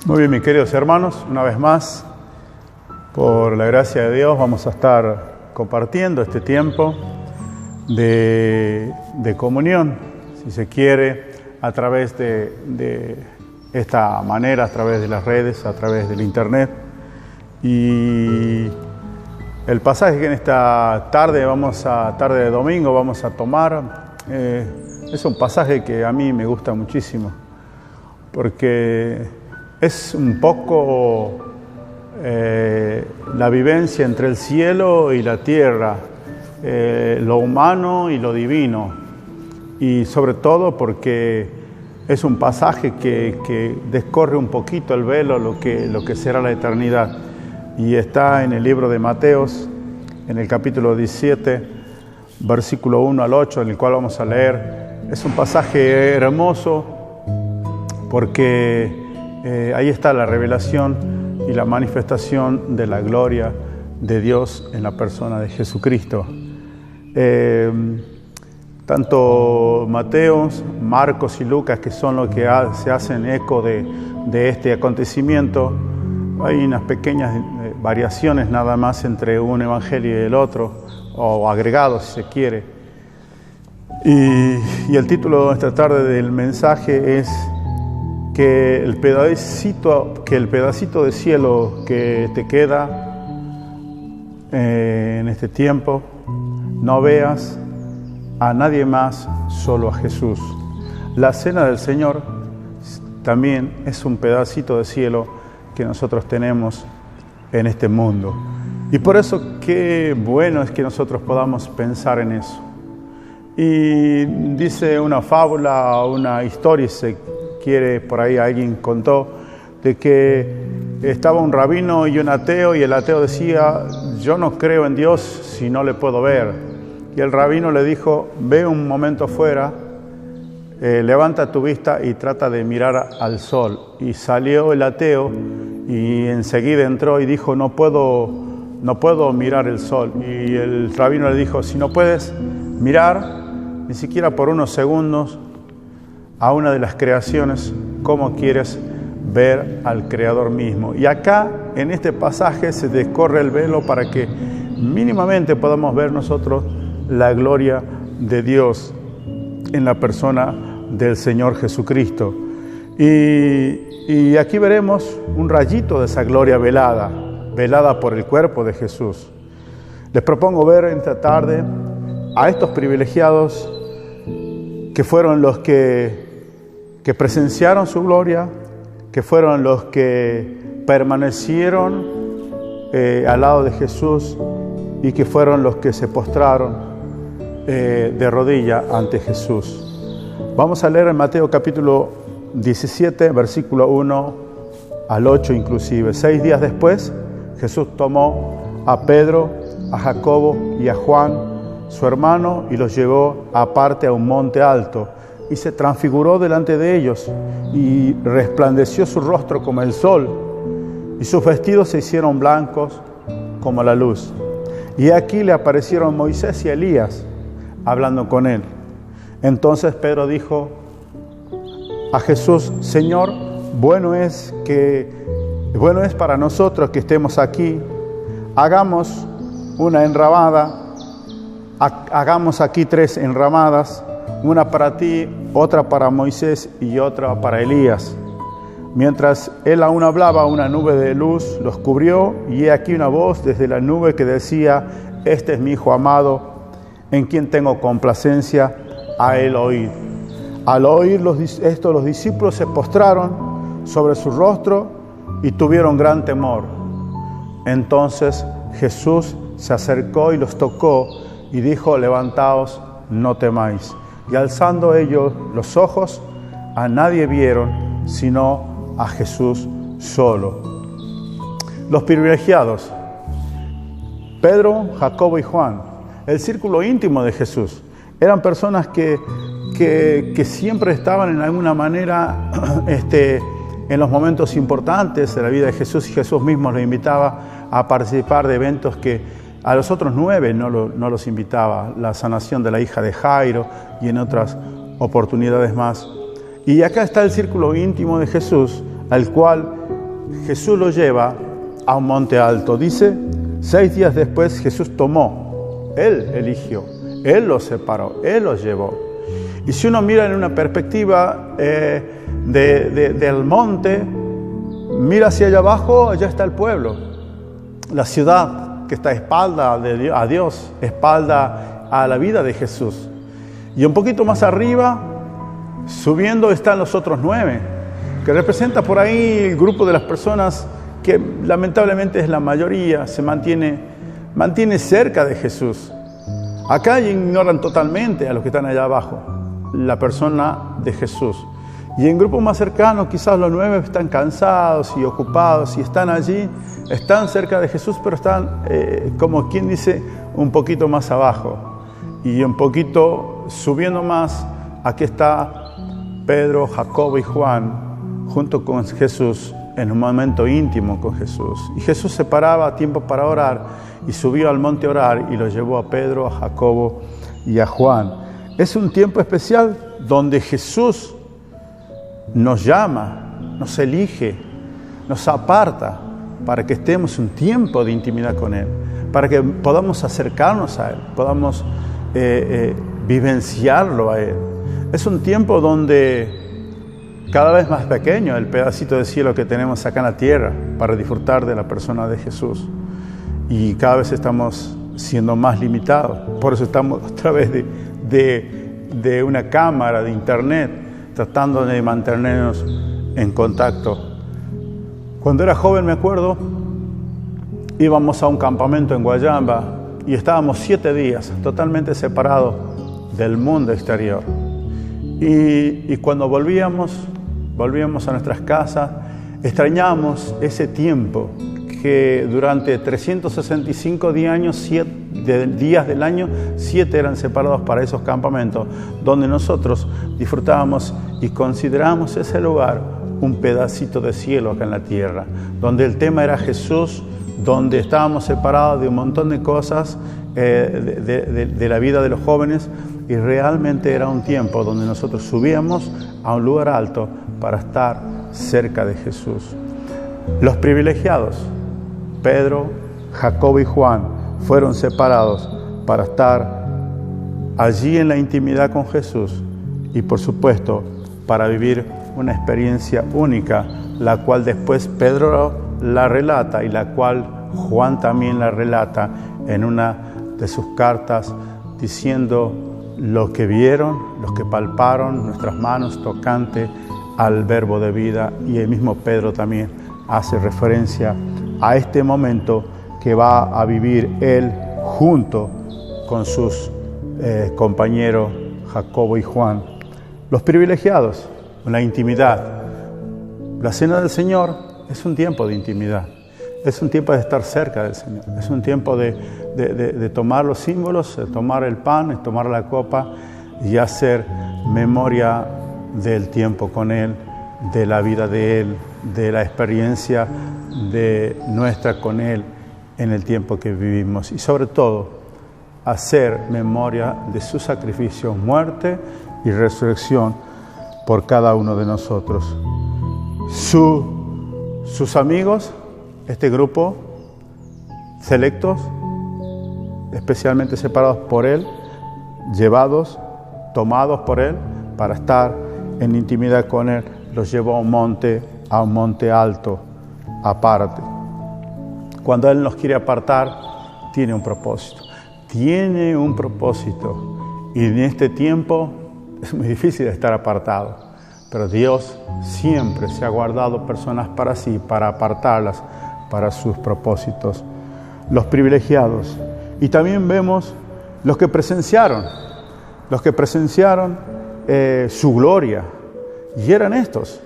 Muy bien, mis queridos hermanos, una vez más, por la gracia de Dios, vamos a estar compartiendo este tiempo de comunión, si se quiere, a través de esta manera, a través de las redes, a través del internet. Y el pasaje que en esta tarde, tarde de domingo, vamos a tomar, es un pasaje que a mí me gusta muchísimo, porque es un poco la vivencia entre el cielo y la tierra, lo humano y lo divino, y sobre todo porque es un pasaje que descorre un poquito el velo, lo que será la eternidad, y está en el libro de Mateos, en el capítulo 17, versículo 1 al 8, en el cual vamos a leer. Es un pasaje hermoso porque ahí está la revelación y la manifestación de la gloria de Dios en la persona de Jesucristo. Tanto Mateos, Marcos y Lucas, que son los que se hacen eco de este acontecimiento, hay unas pequeñas variaciones nada más entre un evangelio y el otro, o agregados si se quiere. Y el título de esta tarde del mensaje es que el pedacito de cielo que te queda en este tiempo, no veas a nadie más, solo a Jesús. La cena del Señor también es un pedacito de cielo que nosotros tenemos en este mundo. Y por eso qué bueno es que nosotros podamos pensar en eso. Y dice una fábula, una historia, por ahí alguien contó, de que estaba un rabino y un ateo, y el ateo decía: yo no creo en Dios si no le puedo ver. Y el rabino le dijo: ve un momento afuera, levanta tu vista y trata de mirar al sol. Y salió el ateo y enseguida entró y dijo: no puedo mirar el sol. Y el rabino le dijo: si no puedes mirar ni siquiera por unos segundos a una de las creaciones, ¿cómo quieres ver al Creador mismo? Y acá, en este pasaje, se descorre el velo para que mínimamente podamos ver nosotros la gloria de Dios en la persona del Señor Jesucristo. Y aquí veremos un rayito de esa gloria velada por el cuerpo de Jesús. Les propongo ver esta tarde a estos privilegiados que fueron los que presenciaron su gloria, que fueron los que permanecieron al lado de Jesús y que fueron los que se postraron de rodilla ante Jesús. Vamos a leer en Mateo capítulo 17, versículo 1 al 8 inclusive. 6 días después, Jesús tomó a Pedro, a Jacobo y a Juan, su hermano, y los llevó aparte a un monte alto, y se transfiguró delante de ellos, y resplandeció su rostro como el sol, y sus vestidos se hicieron blancos como la luz. Y aquí le aparecieron Moisés y Elías, hablando con él. Entonces Pedro dijo a Jesús: Señor, bueno es para nosotros que estemos aquí. Hagamos aquí 3 enramadas, una para ti, otra para Moisés y otra para Elías. Mientras él aún hablaba, una nube de luz los cubrió, y he aquí una voz desde la nube que decía: este es mi Hijo amado, en quien tengo complacencia, a él oíd. Al oír esto, los discípulos se postraron sobre su rostro y tuvieron gran temor. Entonces Jesús se acercó y los tocó y dijo: levantaos, no temáis. Y alzando ellos los ojos, a nadie vieron sino a Jesús solo. Los privilegiados: Pedro, Jacobo y Juan, el círculo íntimo de Jesús. Eran personas que siempre estaban en alguna manera en los momentos importantes de la vida de Jesús, y Jesús mismo los invitaba a participar de eventos que a los otros 9 no los invitaba: la sanación de la hija de Jairo y en otras oportunidades más. Y acá está el círculo íntimo de Jesús, al cual Jesús lo lleva a un monte alto. Dice, 6 días después Jesús tomó, Él eligió, Él los separó, Él los llevó. Y si uno mira en una perspectiva del monte, mira hacia allá abajo, allá está el pueblo, la ciudad que está a espalda a Dios, espalda a la vida de Jesús. Y un poquito más arriba, subiendo, están los otros 9, que representa por ahí el grupo de las personas que lamentablemente es la mayoría, se mantiene cerca de Jesús. Acá ignoran totalmente a los que están allá abajo, la persona de Jesús. Y en grupos más cercanos, quizás los 9 están cansados y ocupados y están allí, están cerca de Jesús, pero están, como quien dice, un poquito más abajo. Y un poquito subiendo más, aquí está Pedro, Jacobo y Juan, junto con Jesús, en un momento íntimo con Jesús. Y Jesús se paraba a tiempo para orar y subió al monte a orar y lo llevó a Pedro, a Jacobo y a Juan. Es un tiempo especial donde Jesús nos llama, nos elige, nos aparta para que estemos un tiempo de intimidad con Él, para que podamos acercarnos a Él, podamos vivenciarlo a Él. Es un tiempo donde cada vez más pequeño el pedacito de cielo que tenemos acá en la tierra para disfrutar de la persona de Jesús. Y cada vez estamos siendo más limitados. Por eso estamos a través de una cámara, de internet, tratando de mantenernos en contacto. Cuando era joven, me acuerdo, íbamos a un campamento en Guayamba y estábamos 7 días totalmente separados del mundo exterior. Y cuando volvíamos a nuestras casas, extrañamos ese tiempo que durante 365 días del año, 7 eran separados para esos campamentos, donde nosotros disfrutábamos y considerábamos ese lugar un pedacito de cielo acá en la tierra, donde el tema era Jesús, donde estábamos separados de un montón de cosas de la vida de los jóvenes, y realmente era un tiempo donde nosotros subíamos a un lugar alto para estar cerca de Jesús. Los privilegiados, Pedro, Jacobo y Juan, fueron separados para estar allí en la intimidad con Jesús y, por supuesto, para vivir una experiencia única, la cual después Pedro la relata y la cual Juan también la relata en una de sus cartas, diciendo lo que vieron, los que palparon nuestras manos tocante al verbo de vida. Y el mismo Pedro también hace referencia a este momento que va a vivir él junto con sus compañeros Jacobo y Juan. Los privilegiados, la intimidad. La cena del Señor es un tiempo de intimidad, es un tiempo de estar cerca del Señor, es un tiempo de tomar los símbolos, de tomar el pan, de tomar la copa y hacer memoria del tiempo con Él, de la vida de Él, de la experiencia de nuestra con Él en el tiempo que vivimos, y sobre todo hacer memoria de su sacrificio, muerte y resurrección por cada uno de nosotros. Sus amigos, este grupo selectos, especialmente separados por Él, llevados, tomados por Él para estar en intimidad con Él, los llevó a un monte alto, aparte. Cuando Él nos quiere apartar, tiene un propósito. Tiene un propósito. Y en este tiempo es muy difícil estar apartado. Pero Dios siempre se ha guardado personas para sí, para apartarlas para sus propósitos. Los privilegiados. Y también vemos los que presenciaron su gloria. Y eran estos.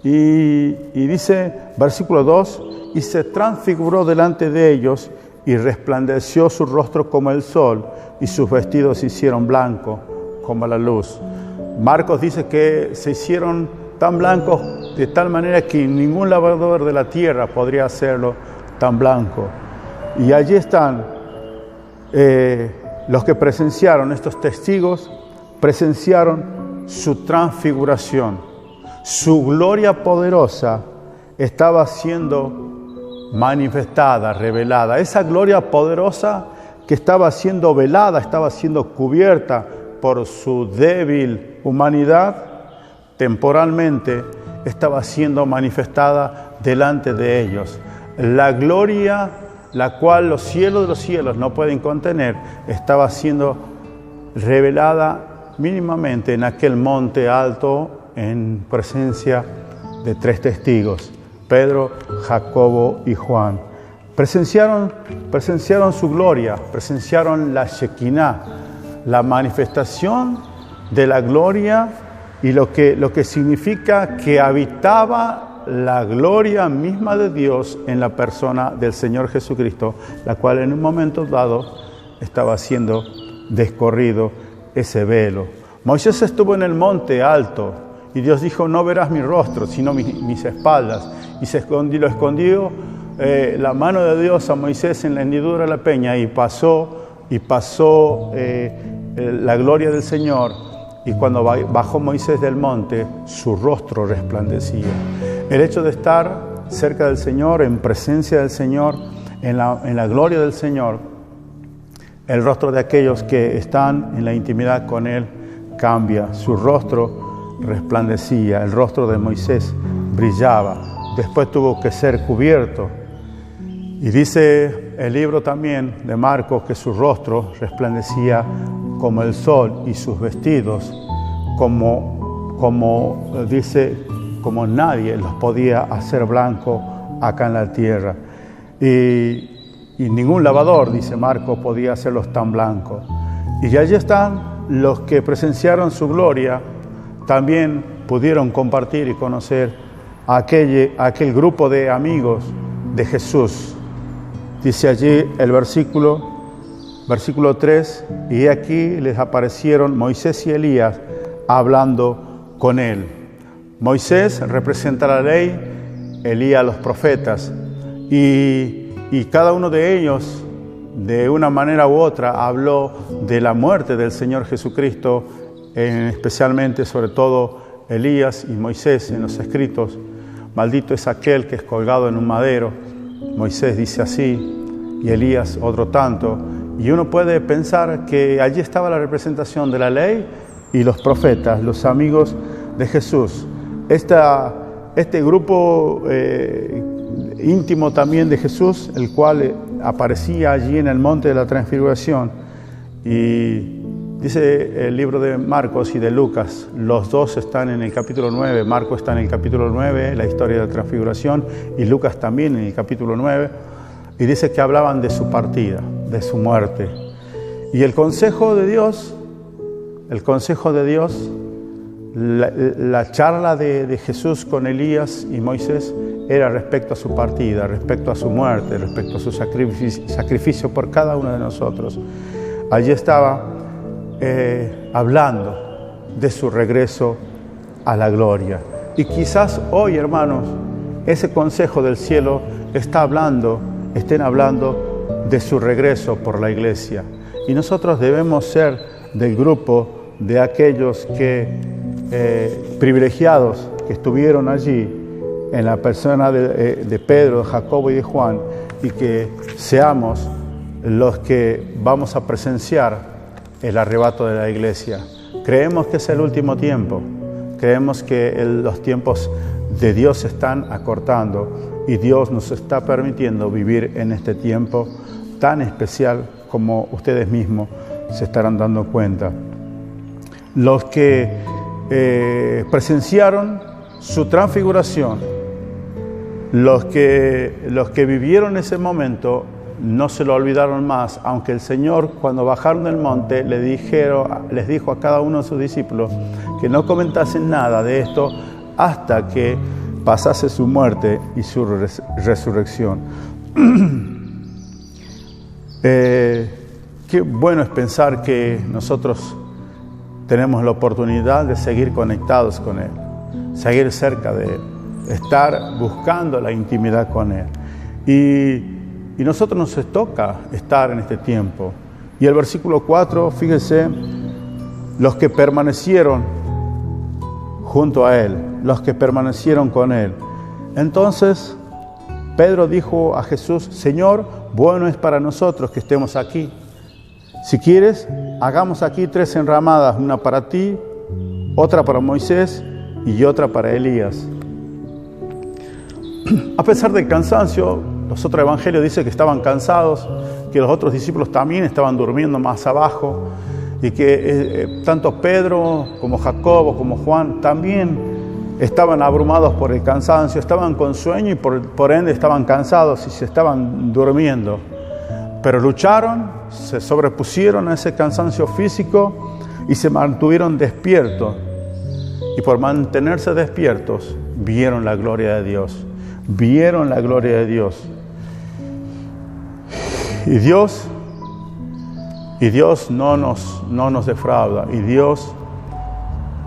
Y dice, versículo 2, y se transfiguró delante de ellos y resplandeció su rostro como el sol y sus vestidos se hicieron blancos como la luz. Marcos dice que se hicieron tan blancos de tal manera que ningún lavador de la tierra podría hacerlo tan blanco. Y allí están los que presenciaron, estos testigos, presenciaron su transfiguración, su gloria poderosa estaba siendo manifestada, revelada. Esa gloria poderosa que estaba siendo velada, estaba siendo cubierta por su débil humanidad, temporalmente estaba siendo manifestada delante de ellos. La gloria, la cual los cielos de los cielos no pueden contener, estaba siendo revelada mínimamente en aquel monte alto en presencia de 3 testigos, Pedro, Jacobo y Juan. Presenciaron su gloria, presenciaron la Shekinah, la manifestación de la gloria y lo que significa que habitaba la gloria misma de Dios en la persona del Señor Jesucristo, la cual en un momento dado estaba siendo descorrido ese velo. Moisés estuvo en el monte alto y Dios dijo: no verás mi rostro, sino mis espaldas. Y lo escondió la mano de Dios a Moisés en la hendidura de la peña, y pasó la gloria del Señor. Y cuando bajó Moisés del monte, su rostro resplandecía. El hecho de estar cerca del Señor, en presencia del Señor, en la gloria del Señor, el rostro de aquellos que están en la intimidad con Él cambia. Su rostro resplandecía, el rostro de Moisés brillaba. Después tuvo que ser cubierto. Y dice el libro también de Marcos que su rostro resplandecía como el sol y sus vestidos como nadie los podía hacer blanco acá en la tierra. Y ningún lavador, dice Marcos, podía hacerlos tan blancos. Y allí están los que presenciaron su gloria, también pudieron compartir y conocer a aquel grupo de amigos de Jesús. Dice allí el versículo 3, y aquí les aparecieron Moisés y Elías hablando con él. Moisés representa la ley, Elías los profetas, y cada uno de ellos, de una manera u otra, habló de la muerte del Señor Jesucristo, especialmente, sobre todo, Elías y Moisés en los escritos. Maldito es aquel que es colgado en un madero. Moisés dice así, y Elías otro tanto. Y uno puede pensar que allí estaba la representación de la ley y los profetas, los amigos de Jesús. Este grupo íntimo también de Jesús, el cual aparecía allí en el monte de la Transfiguración. Y dice el libro de Marcos y de Lucas, los dos están en el capítulo 9. Marcos está en el capítulo 9, la historia de la Transfiguración, y Lucas también en el capítulo 9. Y dice que hablaban de su partida, de su muerte. Y el consejo de Dios, la charla de Jesús con Elías y Moisés era respecto a su partida, respecto a su muerte, respecto a su sacrificio por cada uno de nosotros. Allí estaba hablando de su regreso a la gloria. Y quizás hoy, hermanos, ese consejo del cielo estén hablando de su regreso por la iglesia. Y nosotros debemos ser del grupo de aquellos privilegiados que estuvieron allí en la persona de Pedro, de Jacobo y de Juan, y que seamos los que vamos a presenciar el arrebato de la iglesia. Creemos que es el último tiempo, creemos que los tiempos de Dios se están acortando y Dios nos está permitiendo vivir en este tiempo tan especial como ustedes mismos se estarán dando cuenta. Los que presenciaron su transfiguración, los que vivieron ese momento, no se lo olvidaron más, aunque el Señor, cuando bajaron del monte, les dijo a cada uno de sus discípulos que no comentasen nada de esto hasta que pasase su muerte y su resurrección. Qué bueno es pensar que nosotros tenemos la oportunidad de seguir conectados con Él, seguir cerca de Él, estar buscando la intimidad con Él. Y nosotros nos toca estar en este tiempo. Y el versículo 4, fíjense, los que permanecieron junto a Él, los que permanecieron con Él. Entonces Pedro dijo a Jesús: Señor, bueno es para nosotros que estemos aquí. Si quieres, hagamos aquí 3 enramadas, una para ti, otra para Moisés y otra para Elías. A pesar del cansancio, los otros evangelios dicen que estaban cansados, que los otros discípulos también estaban durmiendo más abajo y que tanto Pedro como Jacobo como Juan también estaban abrumados por el cansancio, estaban con sueño y por ende estaban cansados y se estaban durmiendo. Pero lucharon, se sobrepusieron a ese cansancio físico y se mantuvieron despiertos. Y por mantenerse despiertos, vieron la gloria de Dios. Vieron la gloria de Dios. Y Dios no nos defrauda. Y Dios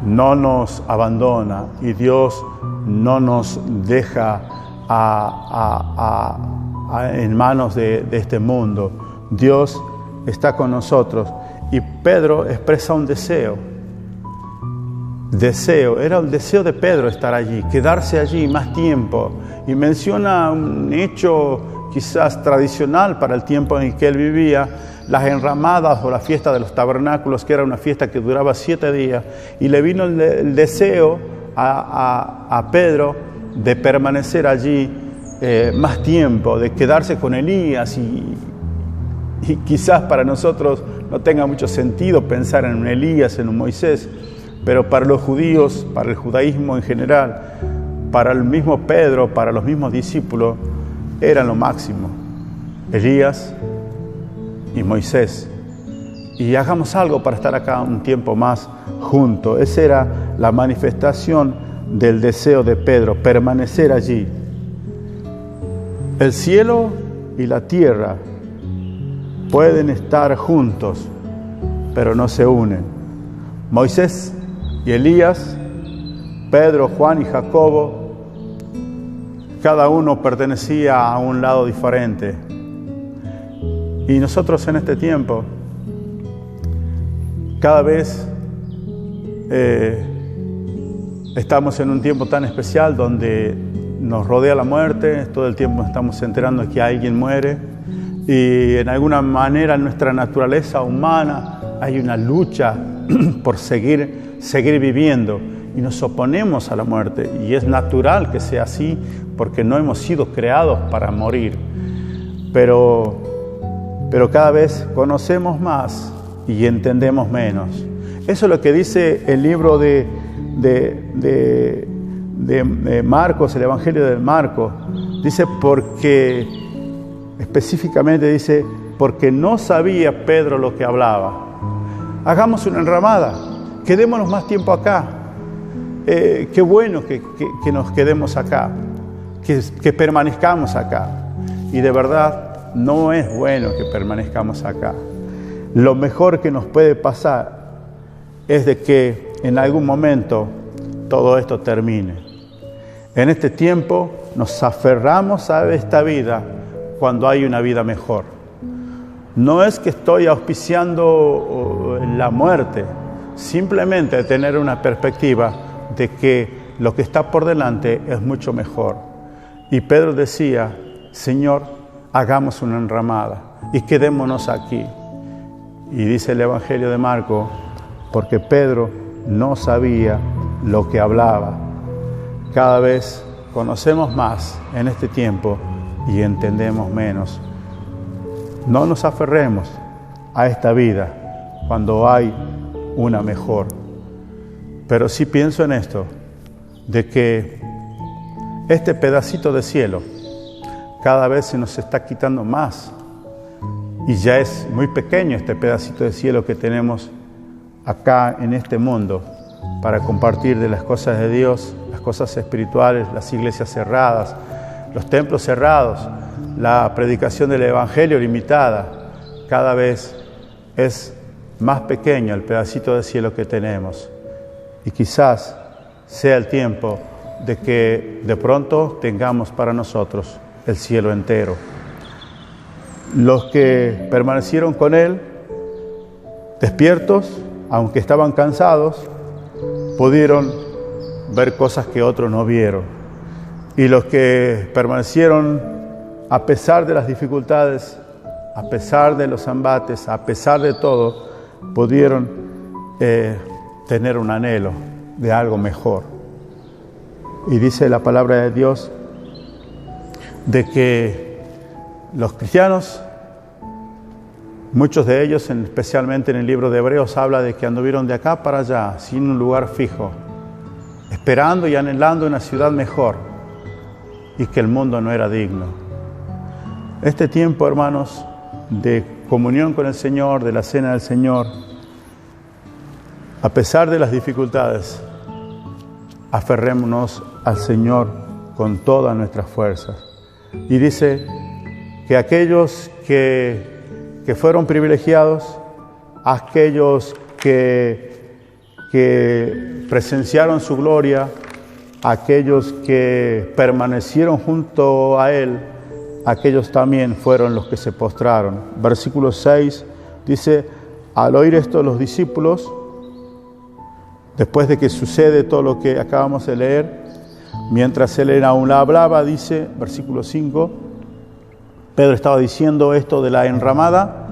no nos abandona. Y Dios no nos deja en manos de este mundo. Dios está con nosotros. Y Pedro expresa un deseo. Era el deseo de Pedro estar allí, quedarse allí más tiempo. Y menciona un hecho quizás tradicional para el tiempo en el que él vivía, las enramadas o la fiesta de los tabernáculos, que era una fiesta que duraba 7 días. Y le vino el deseo a Pedro de permanecer allí más tiempo, de quedarse con Elías. Y quizás para nosotros no tenga mucho sentido pensar en un Elías, en un Moisés, pero para los judíos, para el judaísmo en general, para el mismo Pedro, para los mismos discípulos, eran lo máximo. Elías y Moisés. Y hagamos algo para estar acá un tiempo más juntos. Esa era la manifestación del deseo de Pedro, permanecer allí. El cielo y la tierra pueden estar juntos, pero no se unen. Moisés y Elías, Pedro, Juan y Jacobo, cada uno pertenecía a un lado diferente. Y nosotros en este tiempo, cada vez estamos en un tiempo tan especial donde nos rodea la muerte, todo el tiempo estamos enterando de que alguien muere y en alguna manera en nuestra naturaleza humana hay una lucha por seguir viviendo y nos oponemos a la muerte y es natural que sea así porque no hemos sido creados para morir, pero cada vez conocemos más y entendemos menos. Eso es lo que dice el libro de Marcos, el Evangelio de Marcos. Dice específicamente dice, porque no sabía Pedro lo que hablaba. Hagamos una enramada, quedémonos más tiempo acá. Qué bueno que nos quedemos acá, que permanezcamos acá. Y de verdad no es bueno que permanezcamos acá. Lo mejor que nos puede pasar es de que en algún momento todo esto termine. En este tiempo nos aferramos a esta vida cuando hay una vida mejor. No es que estoy auspiciando la muerte, simplemente tener una perspectiva de que lo que está por delante es mucho mejor. Y Pedro decía, Señor, hagamos una enramada y quedémonos aquí. Y dice el Evangelio de Marcos, porque Pedro no sabía lo que hablaba. Cada vez conocemos más en este tiempo y entendemos menos. No nos aferremos a esta vida cuando hay una mejor. Pero sí pienso en esto, de que este pedacito de cielo cada vez se nos está quitando más. Y ya es muy pequeño este pedacito de cielo que tenemos acá en este mundo para compartir de las cosas de Dios, las cosas espirituales, las iglesias cerradas, los templos cerrados, la predicación del Evangelio limitada. Cada vez es más pequeño el pedacito de cielo que tenemos. Y quizás sea el tiempo de que de pronto tengamos para nosotros el cielo entero. Los que permanecieron con Él, despiertos, aunque estaban cansados, pudieron ver cosas que otros no vieron. Y los que permanecieron a pesar de las dificultades, a pesar de los embates, a pesar de todo, pudieron tener un anhelo de algo mejor. Y dice la palabra de Dios de que los cristianos, muchos de ellos, especialmente en el libro de Hebreos, habla de que anduvieron de acá para allá, sin un lugar fijo, esperando y anhelando una ciudad mejor, y que el mundo no era digno. Este tiempo, hermanos, de comunión con el Señor, de la cena del Señor, a pesar de las dificultades, aferrémonos al Señor con todas nuestras fuerzas. Y dice que aquellos que fueron privilegiados, aquellos que presenciaron su gloria, aquellos que permanecieron junto a Él, aquellos también fueron los que se postraron. Versículo 6 dice: al oír esto los discípulos, después de que sucede todo lo que acabamos de leer, mientras él aún hablaba, dice, versículo 5, Pedro estaba diciendo esto de la enramada,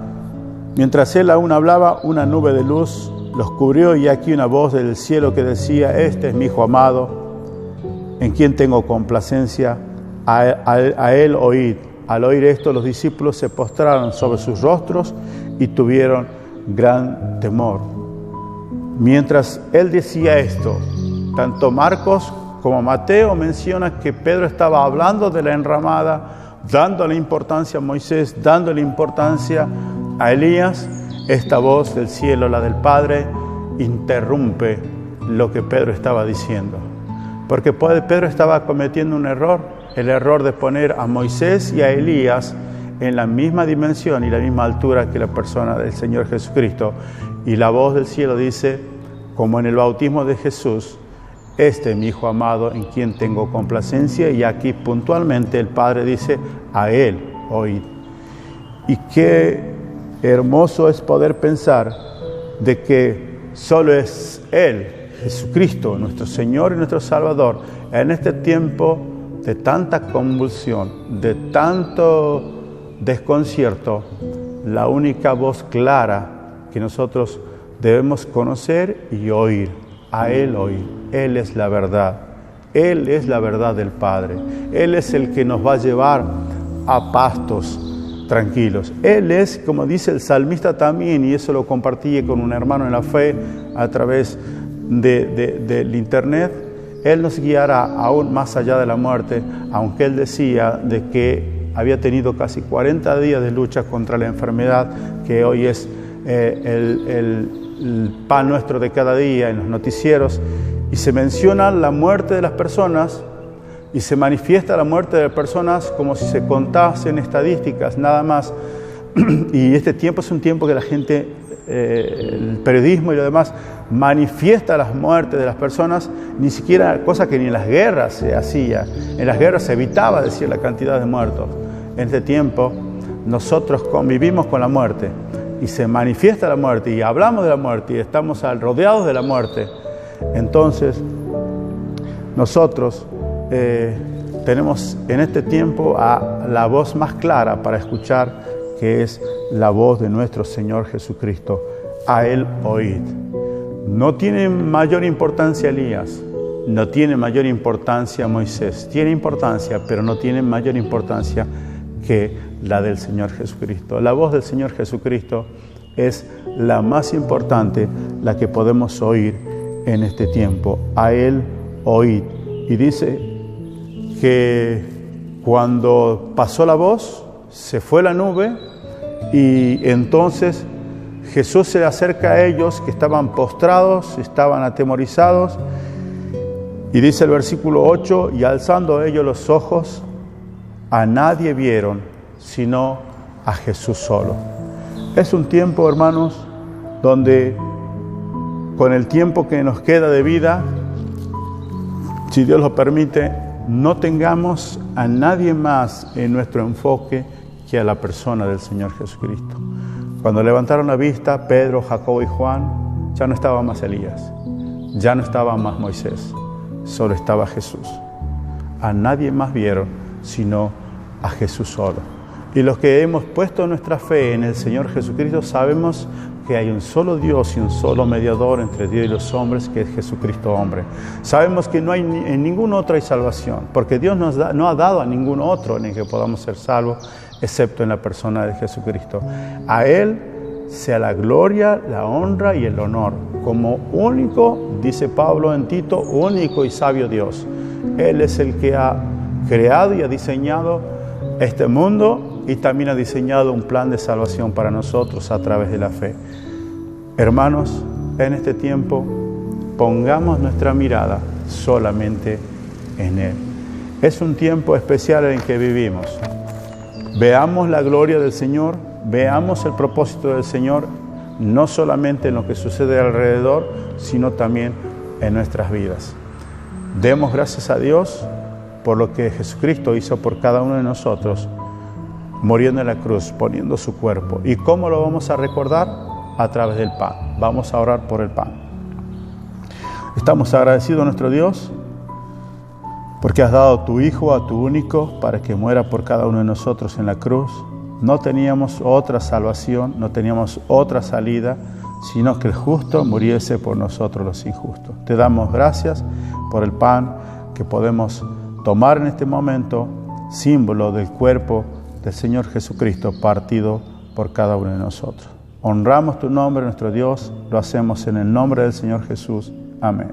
mientras él aún hablaba, una nube de luz los cubrió y aquí una voz del cielo que decía: este es mi Hijo amado, en quien tengo complacencia, a él oíd. Al oír esto, los discípulos se postraron sobre sus rostros y tuvieron gran temor. Mientras él decía esto, tanto Marcos como Mateo menciona que Pedro estaba hablando de la enramada, dándole importancia a Moisés, dándole importancia a Elías. Esta voz del cielo, la del Padre, interrumpe lo que Pedro estaba diciendo. Porque Pedro estaba cometiendo un error, el error de poner a Moisés y a Elías en la misma dimensión y la misma altura que la persona del Señor Jesucristo. Y la voz del cielo dice, como en el bautismo de Jesús: este es mi Hijo amado, en quien tengo complacencia. Y aquí puntualmente el Padre dice: a Él oíd. Y qué hermoso es poder pensar de que solo es Él, Jesucristo, nuestro Señor y nuestro Salvador, en este tiempo de tanta convulsión, de tanto desconcierto, la única voz clara que nosotros debemos conocer y oír. A Él oír. Él es la verdad. Él es la verdad del Padre. Él es el que nos va a llevar a pastos tranquilos. Él es, como dice el salmista también, y eso lo compartí con un hermano en la fe a través del internet, Él nos guiará aún más allá de la muerte, aunque Él decía de que había tenido casi 40 días de lucha contra la enfermedad, que hoy es el pan nuestro de cada día en los noticieros, y se menciona la muerte de las personas y se manifiesta la muerte de personas como si se contasen estadísticas nada más. Y este tiempo es un tiempo que la gente, el periodismo y lo demás, manifiesta las muertes de las personas, ni siquiera cosa que ni en las guerras se hacía. En las guerras se evitaba decir la cantidad de muertos. En este tiempo nosotros convivimos con la muerte y se manifiesta la muerte y hablamos de la muerte y estamos rodeados de la muerte. Entonces nosotros tenemos en este tiempo a la voz más clara para escuchar, que es la voz de nuestro Señor Jesucristo. A Él oíd. No tiene mayor importancia Elías, no tiene mayor importancia Moisés, tiene importancia, pero no tiene mayor importancia que la del Señor Jesucristo. La voz del Señor Jesucristo es la más importante, la que podemos oír en este tiempo. A Él oíd. Y dice que cuando pasó la voz, se fue la nube y entonces Jesús se acerca a ellos que estaban postrados, estaban atemorizados, y dice el versículo 8: y alzando ellos los ojos, a nadie vieron sino a Jesús solo. Es un tiempo, hermanos, donde con el tiempo que nos queda de vida, si Dios lo permite, no tengamos a nadie más en nuestro enfoque que a la persona del Señor Jesucristo. Cuando levantaron la vista, Pedro, Jacobo y Juan, ya no estaba más Elías, ya no estaba más Moisés, solo estaba Jesús. a nadie más vieron, sino a Jesús solo. Y los que hemos puesto nuestra fe en el Señor Jesucristo sabemos que hay un solo Dios y un solo mediador entre Dios y los hombres, que es Jesucristo hombre. Sabemos que no hay en ningún otro hay salvación, porque Dios no ha dado a ningún otro en el que podamos ser salvos, excepto en la persona de Jesucristo. A Él sea la gloria, la honra y el honor, como único, dice Pablo en Tito, único y sabio Dios. Él es el que ha creado y ha diseñado este mundo, y también ha diseñado un plan de salvación para nosotros a través de la fe. Hermanos, en este tiempo pongamos nuestra mirada solamente en Él. Es un tiempo especial en que vivimos. Veamos la gloria del Señor, veamos el propósito del Señor, no solamente en lo que sucede alrededor, sino también en nuestras vidas. Demos gracias a Dios por lo que Jesucristo hizo por cada uno de nosotros, muriendo en la cruz, poniendo su cuerpo. ¿Y cómo lo vamos a recordar? A través del pan. Vamos a orar por el pan. Estamos agradecidos a nuestro Dios porque has dado a tu Hijo, a tu único, para que muera por cada uno de nosotros en la cruz. No teníamos otra salvación, no teníamos otra salida, sino que el justo muriese por nosotros los injustos. Te damos gracias por el pan que podemos tomar en este momento, símbolo del cuerpo del Señor Jesucristo partido por cada uno de nosotros. Honramos tu nombre, nuestro Dios, lo hacemos en el nombre del Señor Jesús. Amén.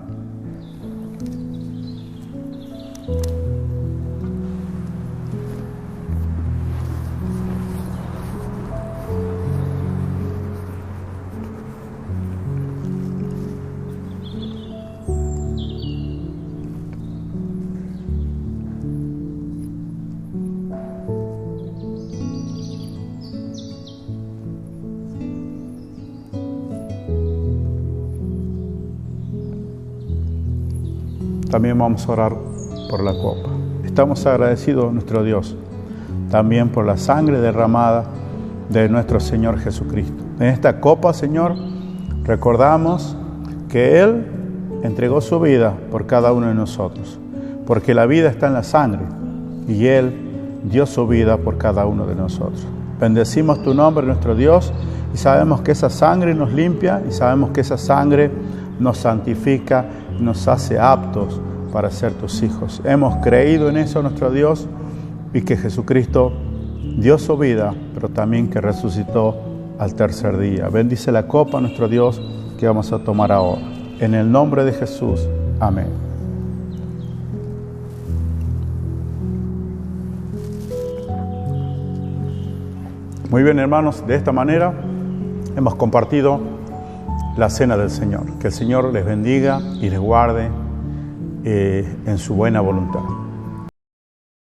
También vamos a orar por la copa. Estamos agradecidos a nuestro Dios, también por la sangre derramada de nuestro Señor Jesucristo. En esta copa, Señor, recordamos que Él entregó su vida por cada uno de nosotros, porque la vida está en la sangre, y Él dio su vida por cada uno de nosotros. Bendecimos tu nombre, nuestro Dios, y sabemos que esa sangre nos limpia, y sabemos que esa sangre nos santifica, nos hace aptos para ser tus hijos. Hemos creído en eso, nuestro Dios, y que Jesucristo dio su vida, pero también que resucitó al tercer día. Bendice la copa, nuestro Dios, que vamos a tomar ahora. En el nombre de Jesús. Amén. Muy bien, hermanos, de esta manera hemos compartido la cena del Señor. Que el Señor les bendiga y les guarde en su buena voluntad.